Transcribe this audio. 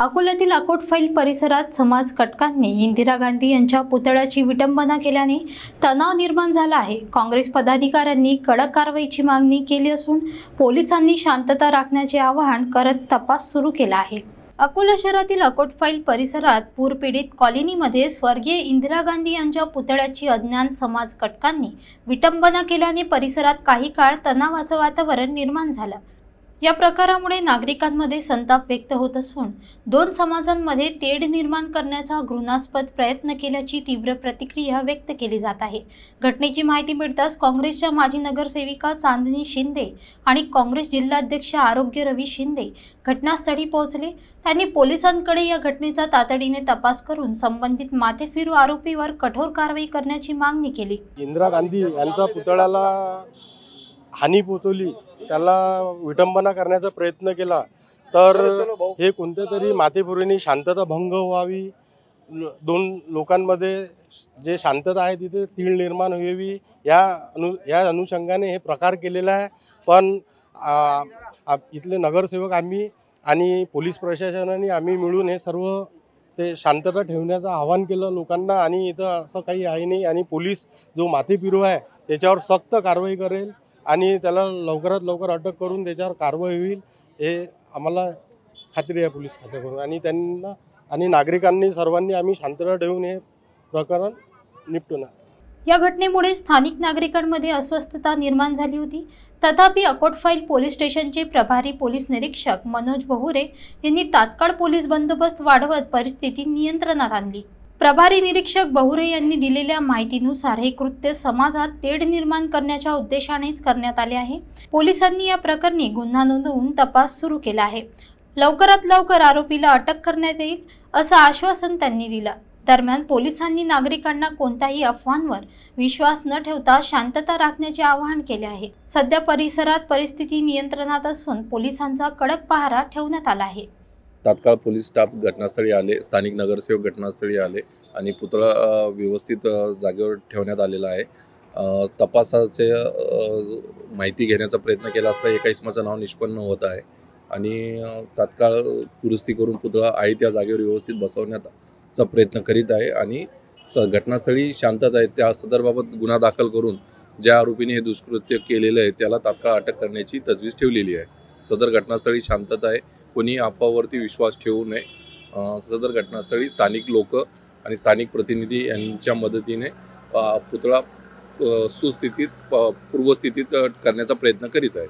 अकोल्यातील अकोट फाईल परिसरात समाज कटकांनी इंदिरा गांधी यांच्या पुतळ्याची विटंबना केल्याने तणाव निर्माण झाला आहे। काँग्रेस पदाधिकाऱ्यांनी कडक कारवाईची मागणी केली असून पोलिसांनी शांतता राखण्याचे आवाहन करत तपास सुरू केला आहे। अकोला शहरातील अकोट फाईल परिसरात पूरपीडित कॉलनीमध्ये स्वर्गीय इंदिरा गांधी यांच्या पुतळ्याची अज्ञात समाज कटकांनी विटंबना केल्याने परिसरात काही काळ तणावाचं वातावरण निर्माण झालं। या प्रकारामुळे नागरिकांमध्ये संताप व्यक्त होत असून दोन समाजांमध्ये तेढ निर्माण करण्याचा घृणास्पद प्रयत्न केल्याची तीव्र प्रतिक्रिया व्यक्त केली जात आहे। घटनेची माहिती मिळताच काँग्रेसच्या माजी नगरसेविका चांदनी शिंदे आणि काँग्रेस जिल्हाध्यक्ष आरोग्य रवी शिंदे घटनास्थळी पोहोचले। त्यांनी पोलिसांकडे या घटनेचा तातडीने तपास करून संबंधित माथेफिरू आरोपीवर कठोर कारवाई करण्याची मागणी केली। इंदिरा गांधी यांच्या पुतळ्याला हानी पोहोचवली, त्याला विटंबना करण्याचा प्रयत्न केला तर हे कोणत्या तरी माथेफिरूंनी शांतता भंग व्हावी, दोन लोकांमध्ये जे शांतता आहे तिथे तीळ निर्माण व्हावी या अनुषंगाने हे प्रकार केलेला आहे। पण इथले नगरसेवक आम्ही आणि पोलीस प्रशासनाने आम्ही मिळून हे सर्व ते शांतता ठेवण्याचं आवाहन केलं लोकांना। आणि इथं असं काही आहे नाही आणि पोलीस जो माथेफिरू आहे त्याच्यावर सक्त कारवाई करेल आणि त्याला लवकरात लवकर अटक करून त्याच्यावर कारवाई होईल हे आम्हाला खात्री आहे पोलीस खात्याकडून। आणि त्यांना आणि नागरिकांनी सर्वांनी आम्ही शांतता ठेवून हे प्रकरण निपटवणार। या घटनेमुळे स्थानिक नागरिकांमध्ये अस्वस्थता निर्माण झाली होती। तथापि अकोट फाईल पोलीस स्टेशनचे प्रभारी पोलीस निरीक्षक मनोज बहुरे यांनी तात्काळ पोलीस बंदोबस्त वाढवत परिस्थिती नियंत्रणात आणली। प्रभारी निरीक्षक बहुरे यांनी दिलेल्या माहितीनुसार हे कृत्य समाजात तेढ निर्माण करण्याच्या उद्देशानेच करण्यात आले आहे। पोलिसांनी या प्रकरणी गुन्हा नोंदवून तपास सुरू केला आहे। लवकरात लवकर आरोपीला अटक करण्यात येईल असं आश्वासन त्यांनी दिलं। दरम्यान पोलिसांनी नागरिकांना कोणत्याही अफवांवर विश्वास न ठेवता शांतता राखण्याचे आवाहन केले आहे। सध्या परिसरात परिस्थिती नियंत्रणात असून पोलिसांचा कडक पहारा ठेवण्यात आला आहे। तात्काळ पोलीस स्टाफ घटनास्थळी आले, स्थानिक नगरसेवक घटनास्थळी आले आणि पुतळा व्यवस्थित जागेवर ठेवण्यात आलेला आहे। तपासाचे माहिती घेण्याचा प्रयत्न केला असता एका इसमाचं नाव निष्पन्न होत आहे आणि तात्काळ दुरुस्ती करून पुतळा आहे त्या जागेवर व्यवस्थित बसवण्याचा प्रयत्न करीत आहे आणि घटनास्थळी शांतता आहे त्या संदर्भात गुन्हा दाखल करून ज्या आरोपीने हे दुष्कृत्य केलेलं आहे त्याला तात्काळ अटक करण्याची तजवीज ठेवलेली आहे। सदर घटनास्थळी शांतता आहे, कोणी अफवावरती विश्वास ठेवू नये। सदर घटनास्थळी स्थानिक लोक आणि स्थानिक प्रतिनिधी यांच्या मदतीने पुतळा सुस्थितीत पूर्वस्थितीत करण्याचा प्रयत्न करीत आहे।